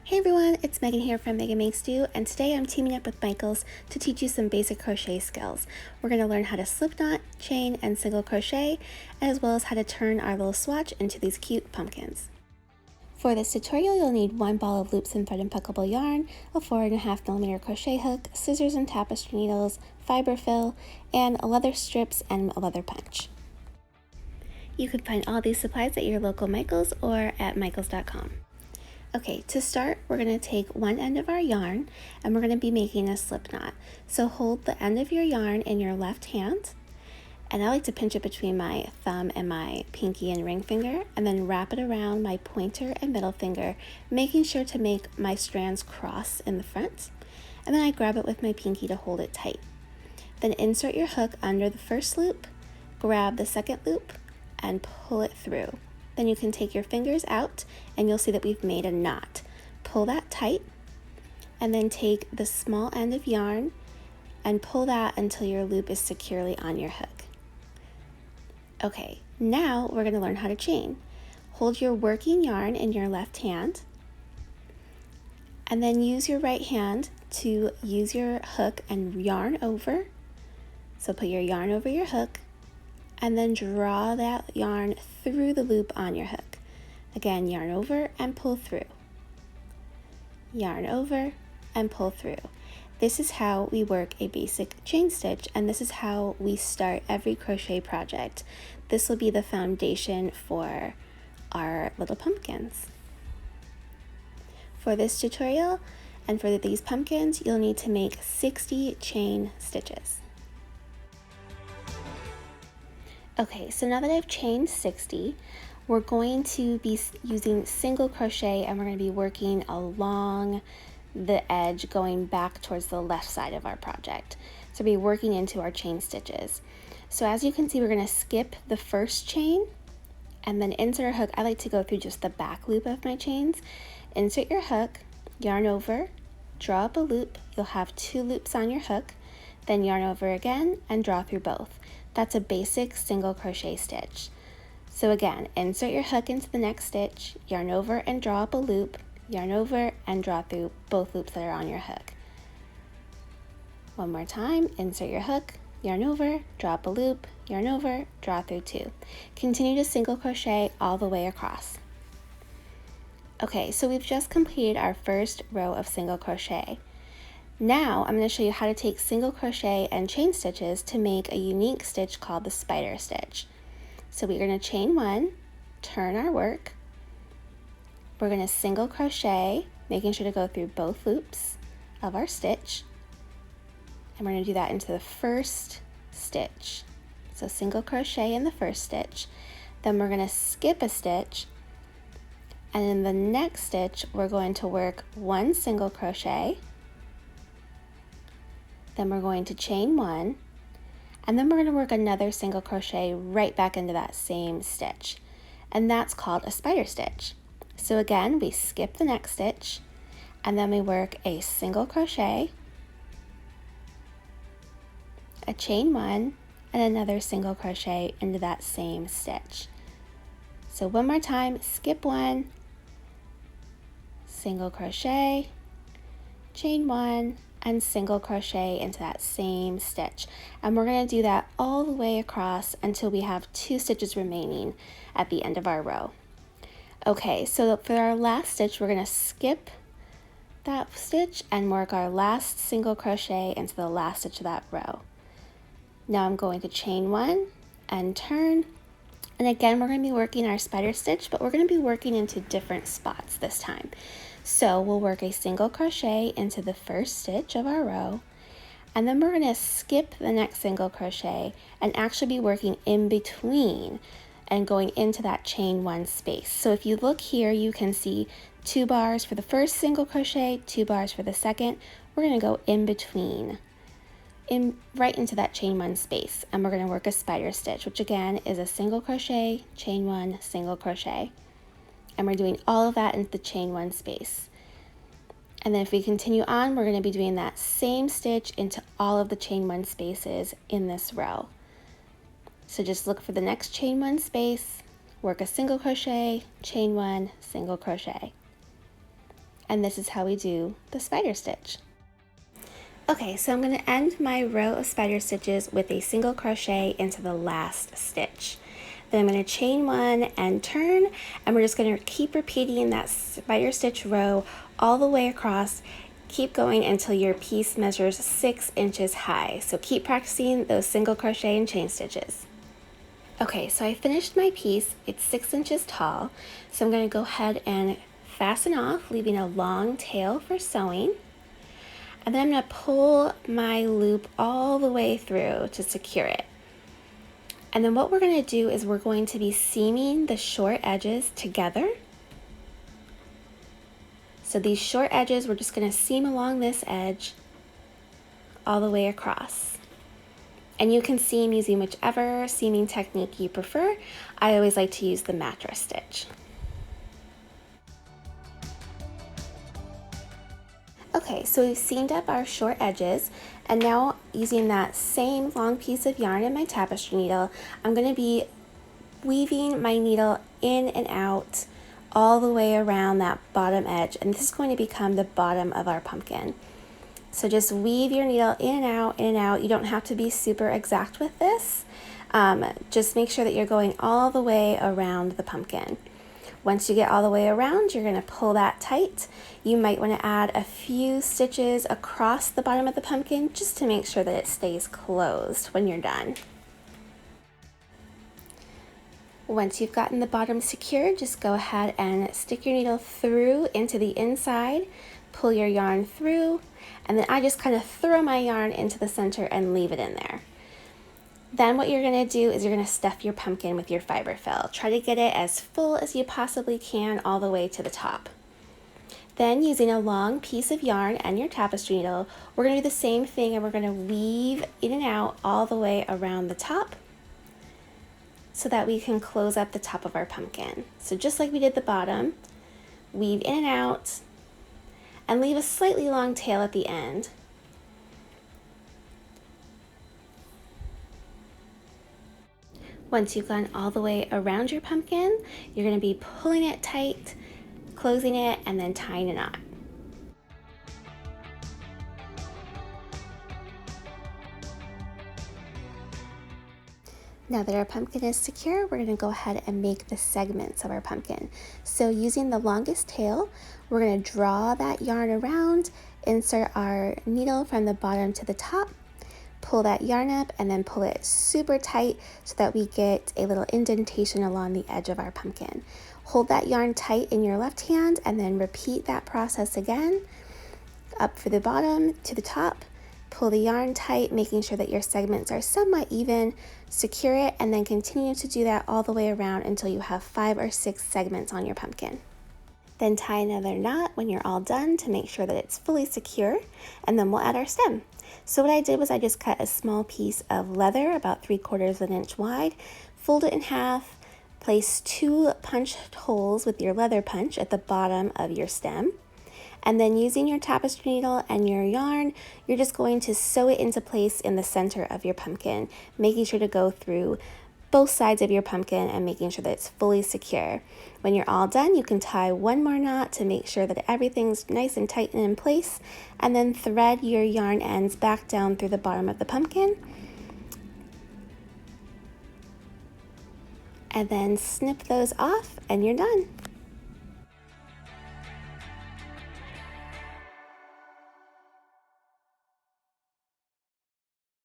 Hey everyone, it's Megan here from Megan Makes Do, and today I'm teaming up with Michaels to teach you some basic crochet skills. We're going to learn how to slip knot, chain, and single crochet, as well as how to turn our little swatch into these cute pumpkins. For this tutorial, you'll need one ball of loops and thread impeccable yarn, a 4.5mm crochet hook, scissors and tapestry needles, fiber fill, and leather strips and a leather punch. You can find all these supplies at your local Michaels or at michaels.com. Okay, to start, we're going to take one end of our yarn and we're going to be making a slip knot. So hold the end of your yarn in your left hand, and I like to pinch it between my thumb and my pinky and ring finger, and then wrap it around my pointer and middle finger, making sure to make my strands cross in the front. And then I grab it with my pinky to hold it tight. Then insert your hook under the first loop, grab the second loop, and pull it through. Then you can take your fingers out and you'll see that we've made a knot. Pull that tight and then take the small end of yarn and pull that until your loop is securely on your hook. Okay, now we're going to learn how to chain. Hold your working yarn in your left hand and then use your right hand to use your hook and yarn over. So put your yarn over your hook and then draw that yarn through the loop on your hook. Again, yarn over and pull through. Yarn over and pull through. This is how we work a basic chain stitch, and this is how we start every crochet project. This will be the foundation for our little pumpkins. For this tutorial and for these pumpkins, you'll need to make 60 chain stitches. Okay, so now that I've chained 60, we're going to be using single crochet and we're going to be working along the edge going back towards the left side of our project. So we'll be working into our chain stitches. So as you can see, we're going to skip the first chain and then insert our hook. I like to go through just the back loop of my chains. Insert your hook, yarn over, draw up a loop. You'll have 2 loops on your hook, then yarn over again and draw through both. That's a basic single crochet stitch. So again, insert your hook into the next stitch, yarn over and draw up a loop, yarn over and draw through both loops that are on your hook. One more time, insert your hook, yarn over, draw up a loop, yarn over, draw through 2. Continue to single crochet all the way across. Okay, so we've just completed our first row of single crochet. Now I'm going to show you how to take single crochet and chain stitches to make a unique stitch called the spider stitch. So we're going to chain 1, turn our work, we're going to single crochet, making sure to go through both loops of our stitch, and we're going to do that into the first stitch. So single crochet in the first stitch, then we're going to skip a stitch, and in the next stitch we're going to work 1 single crochet, then we're going to chain 1, and then we're going to work another single crochet right back into that same stitch, and that's called a spider stitch. So again, we skip the next stitch and then we work a single crochet, a chain 1, and another single crochet into that same stitch. So one more time, skip 1, single crochet, chain 1, and single crochet into that same stitch, and we're going to do that all the way across until we have 2 stitches remaining at the end of our row. Okay, so for our last stitch we're going to skip that stitch and work our last single crochet into the last stitch of that row. Now I'm going to chain 1 and turn, and again we're going to be working our spider stitch, but we're going to be working into different spots this time. So we'll work a single crochet into the first stitch of our row, and then we're going to skip the next single crochet and actually be working in between and going into that chain 1 space. So if you look here, you can see 2 bars for the first single crochet, 2 bars for the second. We're going to go in between, right into that chain 1 space, and we're going to work a spider stitch, which again is a single crochet, chain 1, single crochet. And we're doing all of that into the chain 1 space. And then if we continue on, we're going to be doing that same stitch into all of the chain 1 spaces in this row. So just look for the next chain 1 space, work a single crochet, chain 1, single crochet. And this is how we do the spider stitch. Okay, so I'm going to end my row of spider stitches with a single crochet into the last stitch. Then I'm going to chain one and turn, and we're just going to keep repeating that spider stitch row all the way across. Keep going until your piece measures 6 inches high. So keep practicing those single crochet and chain stitches. Okay, so I finished my piece. It's 6 inches tall. So I'm going to go ahead and fasten off, leaving a long tail for sewing. And then I'm going to pull my loop all the way through to secure it. And then what we're going to do is we're going to be seaming the short edges together. So these short edges, we're just going to seam along this edge all the way across. And you can seam using whichever seaming technique you prefer. I always like to use the mattress stitch. Okay, so we've seamed up our short edges, and now using that same long piece of yarn in my tapestry needle, I'm going to be weaving my needle in and out all the way around that bottom edge, and this is going to become the bottom of our pumpkin. So just weave your needle in and out, in and out. You don't have to be super exact with this. Just make sure that you're going all the way around the pumpkin. Once you get all the way around, you're going to pull that tight. You might want to add a few stitches across the bottom of the pumpkin just to make sure that it stays closed when you're done. Once you've gotten the bottom secured, just go ahead and stick your needle through into the inside, pull your yarn through, and then I just kind of throw my yarn into the center and leave it in there. Then what you're going to do is you're going to stuff your pumpkin with your fiber fill. Try to get it as full as you possibly can all the way to the top. Then using a long piece of yarn and your tapestry needle, we're going to do the same thing, and we're going to weave in and out all the way around the top so that we can close up the top of our pumpkin. So just like we did the bottom, weave in and out and leave a slightly long tail at the end. Once you've gone all the way around your pumpkin, you're going to be pulling it tight, closing it, and then tying a knot. Now that our pumpkin is secure, we're going to go ahead and make the segments of our pumpkin. So using the longest tail, we're going to draw that yarn around, insert our needle from the bottom to the top, pull that yarn up, and then pull it super tight so that we get a little indentation along the edge of our pumpkin. Hold that yarn tight in your left hand and then repeat that process again. Up for the bottom to the top, pull the yarn tight, making sure that your segments are somewhat even, secure it, and then continue to do that all the way around until you have 5 or 6 segments on your pumpkin. Then tie another knot when you're all done to make sure that it's fully secure, and then we'll add our stem. So what I did was I just cut a small piece of leather about 3/4 of an inch wide, fold it in half, place 2 punched holes with your leather punch at the bottom of your stem, and then using your tapestry needle and your yarn, you're just going to sew it into place in the center of your pumpkin, making sure to go through both sides of your pumpkin and making sure that it's fully secure. When you're all done, you can tie one more knot to make sure that everything's nice and tight and in place, and then thread your yarn ends back down through the bottom of the pumpkin, and then snip those off and you're done.